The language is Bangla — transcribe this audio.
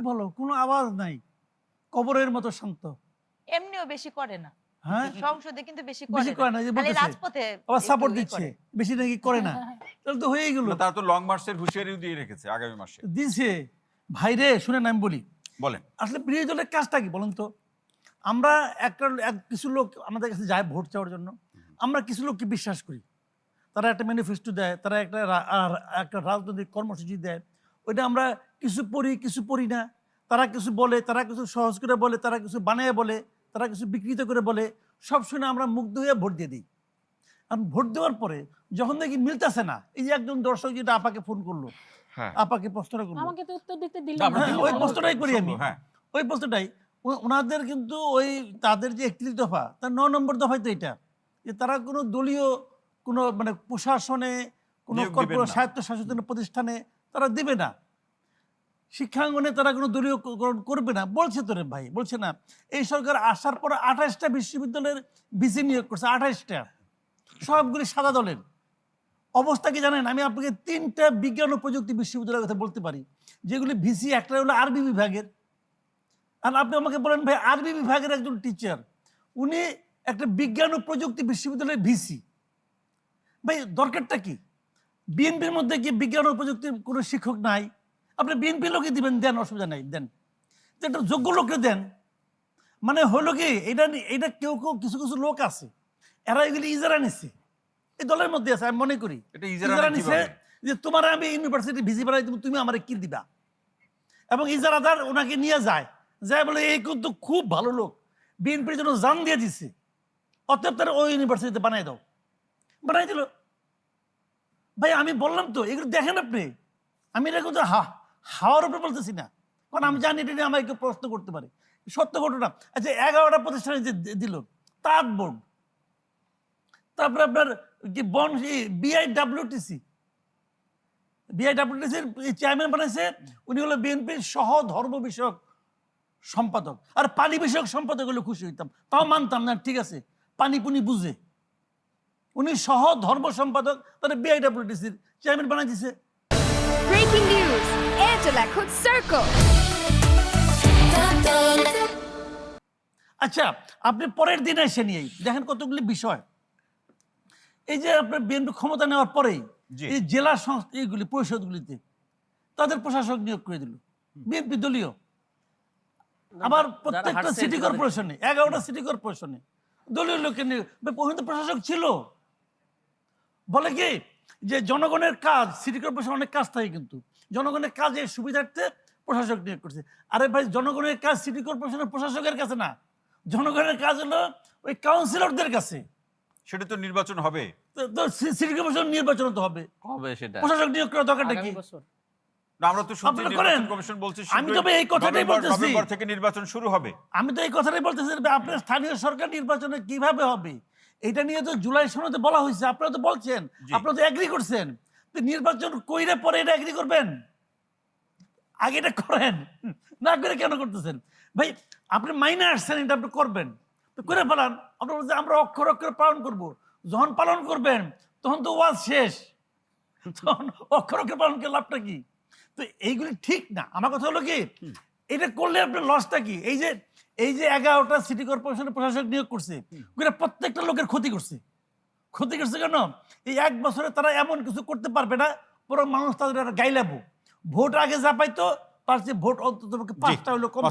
খুব ভালো, কোনো আওয়াজ নাই, কবরের মতো শান্ত। এমনিও বেশি করে না, হ্যাঁ সংসদে কিন্তু বেশি বেশি করে করে না, না, যে খালি বলতেছে রাজপথে আবার সাপোর্ট একটু দিচ্ছে, করে। বেশি নাকি করে না। তাহলে তো হয়েই গেল। তারা তো লং মার্চের হুঁশিয়ারিও দিয়ে রেখেছে আগামী মাসে। দিছে ভাইরে, শুনেন আমি বলি, বলেন। আসলে বিরোধী দলের কাজটা কি বলুন তো? আমরা কিছু লোক আমাদের কাছে যায় ভোট চাওয়ার জন্য, আমরা কিছু লোককে বিশ্বাস করি, তারা একটা ম্যানিফেস্টো দেয়, তারা একটা রাজনৈতিক কর্মসূচি দেয়, ওইটা আমরা কিছু পড়ি কিছু পড়ি না, তারা কিছু বলে, তারা কিছু সহজ করে বলে, তারা কিছু বানিয়ে বলে, তারা কিছু বিকৃত করে বলে, সব শুনে আমরা মুগ্ধ হয়ে ভোট দিয়ে দিই। আর ভোট দেওয়ার পরে যখন দেখি মিলতেছে না, এই যে একজন দর্শক যেটা আপাকে ফোন করলো, আপাকে প্রশ্নটা করলো, আমাকে তো উত্তর দিতে দিল না, না। ওই প্রশ্নটাই করি আমি, হ্যাঁ ওই প্রশ্নটাই। ওনাদের কিন্তু ওই তাদের যে 31 দফা, তার 9 নম্বর দফায় তো এটা, যে তারা কোনো দলীয় কোনো মানে প্রশাসনে, কোনো নিয়োগ দিবেন না। স্বায়ত্তশাসিত প্রতিষ্ঠানে তারা দিবে না, শিক্ষাঙ্গনে তারা কোনো দলীয় করবে না বলছে। তো রে ভাই, বলছে না? এই সরকার আসার পর 28টা বিশ্ববিদ্যালয়ের ভিসি নিয়োগ করছে, 28টা, সবগুলি সাদা দলের। অবস্থা কি জানেন? আমি আপনাকে 3টা বিজ্ঞান ও প্রযুক্তি বিশ্ববিদ্যালয়ের কথা বলতে পারি, যেগুলি ভিসি, একটা হলো আরবি বিভাগের। আর আপনি আমাকে বলেন ভাই, আরবি বিভাগের একজন টিচার, উনি একটা বিজ্ঞান ও প্রযুক্তি বিশ্ববিদ্যালয়ের ভিসি, ভাই দরকারটা কি? বিএনপির মধ্যে কি বিজ্ঞান ও প্রযুক্তির কোনো শিক্ষক নাই? আপনি বিএনপি লোকে দিবেন, দেন, অসুবিধা নাই, দেন, একটা যোগ্য লোককে দেন। মানে হলো কি, এটা কেউ কেউ কিছু কিছু লোক আছে, এরা এগুলি ইজারা নিচ্ছে, এই দলের মধ্যে আছে, আমি মনে করি এটা ইজারা নিচ্ছে, কিভাবে? যে তোমার আমি ইউনিভার্সিটি ভিসি বানাই দেবো, তুমি আমার কি দিবা, এবং ইজারাদার ওনাকে নিয়ে যায়, যায় বলে এই কিন্তু খুব ভালো লোক, বিএনপির জন্য জান দিয়ে দিচ্ছে, অতএব তারা ওই ইউনিভার্সিটিতে বানাই দাও, বানাই দিল। ভাই আমি বললাম তো, এগুলো দেখেন আপনি, আমি এটা কিন্তু হাওয়ার উপরে বলতেছি না, কারণ আমি জানি এটা নিয়ে আমাকে কেউ প্রশ্ন করতে পারে, সত্য ঘটনা। আচ্ছা, 11টা প্রতিষ্ঠানে যে দিল, তাঁত বোর্ড, তারপরে আপনার কি বিআইডব্লিউটিসির চেয়ারম্যান বানাইছে, উনি হলো বিএনপির সহ ধর্ম বিষয়ক সম্পাদক, আর পানি বিষয়ক সম্পাদক হলে খুশি হইতাম, তাও মানতাম না, ঠিক আছে, পানি পুনি বুঝে, উনি সহ ধর্ম সম্পাদক, তাহলে বিআইডব্লিউটিসির চেয়ারম্যান বানাই দিছে। Breaking news, Airtel এখন Circle. আচ্ছা, আপনি পরের দিন এসে নিয়েই দেখেন কতগুলি বিষয়, এই যে আপনার বিএনপি ক্ষমতা নেওয়ার পরেই জি। এই জেলা এইগুলি পরিষদগুলিতে তাদের প্রশাসক নিয়োগ করে দিল, বিএনপি দলীয়। আবার প্রত্যেকটা সিটি কর্পোরেশনে, 11টা সিটি কর্পোরেশনে দলীয় লোকের নিয়োগ। পর্যন্ত প্রশাসক ছিল, বলে কি যে জনগণের কাজ, সিটি কর্পোরেশন অনেক কাজ থাকে, কিন্তু জনগণের কাজের সুবিধার্থে প্রশাসক নিয়োগ করছে। আরে ভাই, জনগণের কাজ সিটি কর্পোরেশনের প্রশাসকের কাছে না, জনগণের কাজ হলো ওই কাউন্সিলরদের কাছে। সেটা তো নির্বাচন হবে, তো সিটি কর্পোরেশন নির্বাচন তো হবে, সেটা প্রশাসক নিয়োগ করার দরকারটা কি? না, আমরা তো শুনছি আপনারা করেন। নির্বাচন কমিশন বলছে আমি তবে এই কথাটাই বলতেছি, নভেম্বর থেকে নির্বাচন শুরু হবে। আমি তো এই কথাটাই বলতেছি, আপনার স্থানীয় সরকার নির্বাচনে কিভাবে হবে এটা নিয়ে তো জুলাই সনদে বলা হয়েছে, আপনারা তো বলছেন, জি। আপনারা তো এগ্রি করছেন, তো নির্বাচন কইরে পরে এটা এগ্রি করবেন, আগে এটা করেন, না করে কেন করতেছেন ভাই? আপনি মাইনে আসছেন, এটা আপনি করবেন, তো করে ফেলান। আপনার বলছেন আমরা অক্ষর অক্ষর পালন করব, যখন পালন করবেন তখন তো ওয়াজ শেষ, তখন অক্ষর অক্ষর পালন করে লাভটা কি? তো এইগুলি ঠিক না। আমার কথা হলো কি, এটা করলে আপনার লসটা কি? এই যে 11টা সিটি কর্পোরেশনের প্রশাসক নিয়োগ করছে, প্রত্যেকটা লোকের ক্ষতি করছে। ক্ষতি করছে কেন? এই 1 বছরে তারা এমন কিছু করতে পারবে না, বরং মানুষ তাদের গাইলাবো। ভোট আগে যা পাইতো তার চেয়ে ভোট অন্তত 5টা হলো কম।